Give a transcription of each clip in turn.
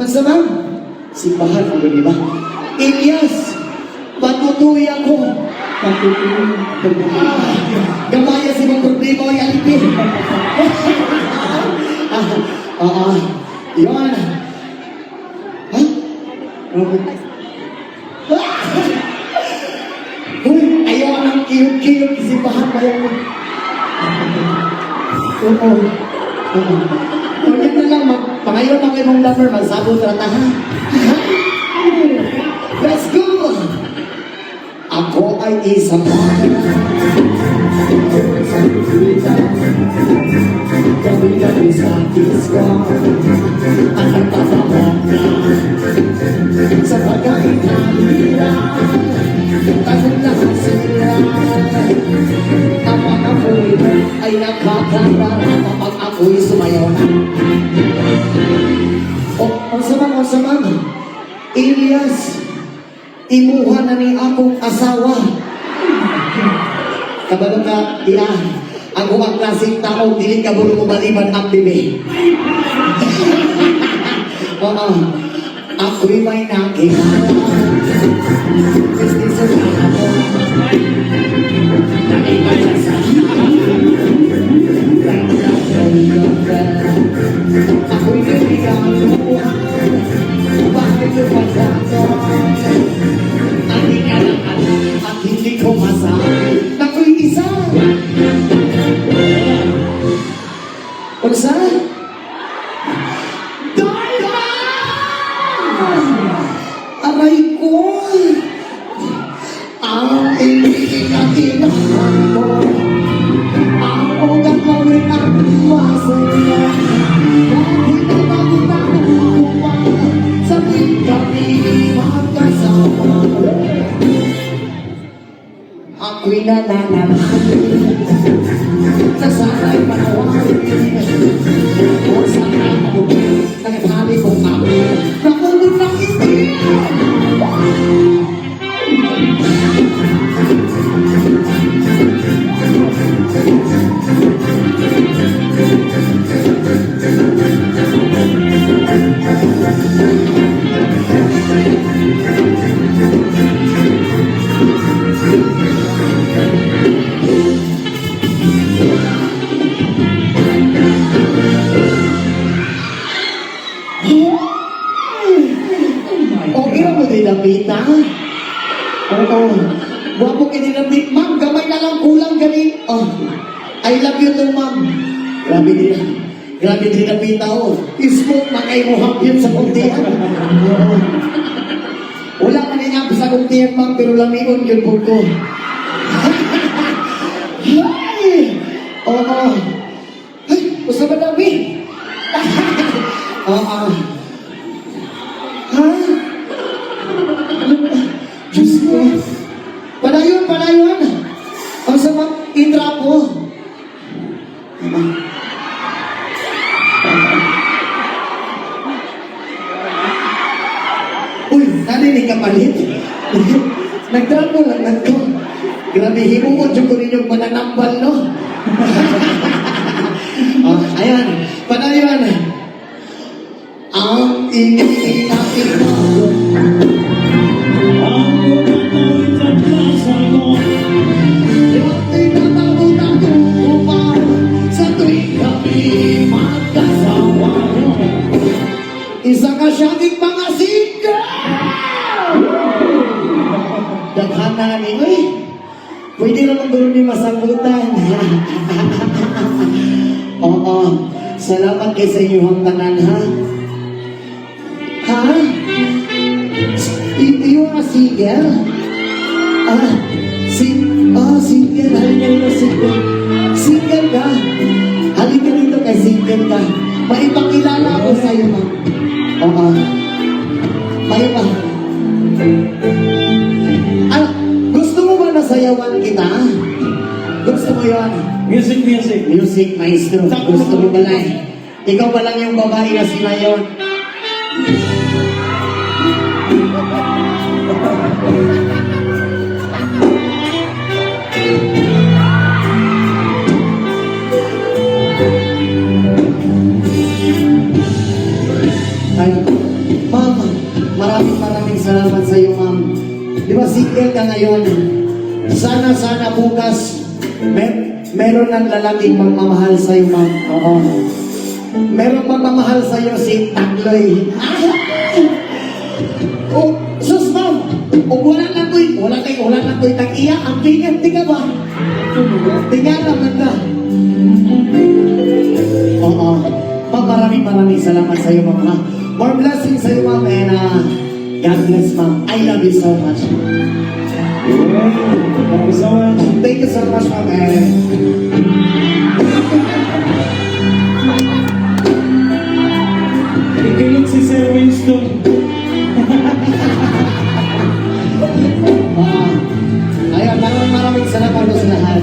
Masamang, simbahan ang di ba? Elias, patutuwi ako. Gamaya si mga problema o yalipin. Yun. Ha? Uy, ayaw ang kiyot-kiyot, simbahan ba yan? Oo. Kung yan na lang, pangayon ang imong lover, magsabot rata ha? Let's go! Ako ay isang gabi-gabi sa disco at nagpapamok na sa pagkain na hira tanong lahat sila kapag ako'y ay nakakagara kapag ako'y sumayaw na ang samang Elias, imuha na ni akong asawa. Kabalo ka, ako ang klaseng tao, dili ka mo lumaliban ang bibi. Ako'y may nakikala. Gusto sa ako. Nakikala sa ako'y nabigyan mo. Bakit lumagano? Ang di ka lang alam at hindi ko masabi na ko'y isa. Pagsa? Daya! Aray ko! Ang ibigin at inahan mo ang ugat mo rin ang masaya. Bakit na magbago sa tuwing kami magkasama? Ako'y nananaman na sana'y panawin o sana'y mabuti nagtali kong kami nakugod ng hindi. Okay na mo dinamit na? Oo. Wapo ka dinamit. Ma'am, gamay na lang kulang gani. Oh, I love you too, ma'am. Grabe dinamit ako. Ismot na kayo mo hapyot sa kuntihan. Wala man niya sa kuntihan, ma'am, pero lamion yun po ko. Oo. Ay, gusto ba namin? Oo. Ha? Diyos ko. Padayon. Ang sama, intrapo. Uy, narinig ka palit. Nagtrapo lang nagko. Grabe, himungon dyan ko rin yung mananambal, no? Ayan, padayon. Ang iniinapin mo ang umatawid sa plaza mo. Yung tinatawag-tawag mo pa sa tuwing kami magkasawa. Isa ka siyang mga sigaw. Daghana ni, uy, pwede naman doon ni masagutan. Oo, salamat kay sa inyong tanan, ha? Ha? You are single? Single. Halika rito, single. Single ka? Halika rito kay single ka. Maipakilala ako sa'yo, ma'am. Oo. May pa. Ah, gusto mo ba nasayawan kita? Gusto mo yun? Music. Music, maestro. Gusto mo pala eh. Ikaw pa lang yung babae na sila yun. Ay, ma'am, maraming salamat sa iyo, ma'am. Di ba single ka ngayon? Sana bukas meron ng lalaking magmamahal sa iyo, ma'am. Oo. Merong magmamahal sa iyo si Tagloy. Oh, sus, ma'am. Kung wala na ko'y tag-iya, ang tingin, tiga ba? Tiga naman ka. Oo. Ma'am, maraming salamat sa iyo, ma'am. More blessings sa iyo, ma'am, and God bless, ma'am. I love you so much. Thank you so much. Thank you so much, ma'am. And Ikinig si Sir Winston. ayun, maraming salamat po sa lahat.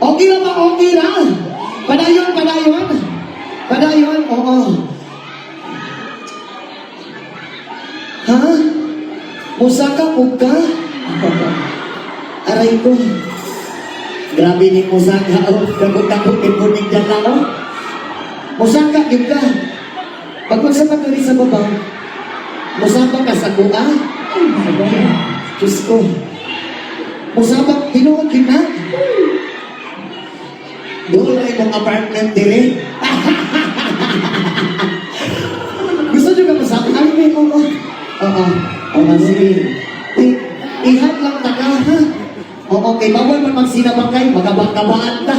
Okay lang ba? Okay lang. Padayon, oo. Ha? Musaka po ka? Aray ko. Grabe ni Musaka. Oh, dagod-dagod ipunig dyan lang, oh. Musaka, yun ka. Pag magsama ka rin sa baba, musaka ka sa kuha. Diyos ko. Musaka, tinuod yun na. Doon ay mong apartment dire. Gusto nyo ka masama? Ay, may oo. Oo, sige. Ihat lang na ka, ha? Oo, kay bawal man magsinabangay, magabang-kabaan ka.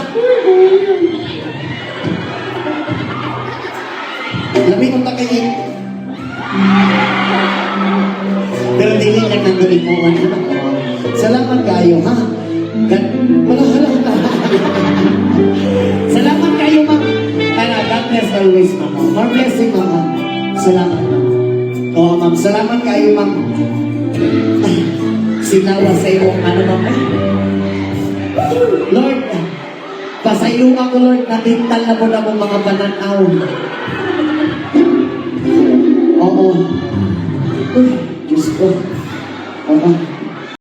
Labi kong takayin. Pero dili ka nang galimuan. Salamat kayo, ha? Hala. Salamat kayo, ma'am. God bless always, ma'am. More blessing, ma'am. Salamat, ma'am. Oo, ma'am. Salamat kayo, ma'am. Sinawa sa iyo, ano, ma'am? Lord, pasaylo ako, Lord, natintal na po na mong mga pananaw. Oo. Uy, Diyos ko. Oo.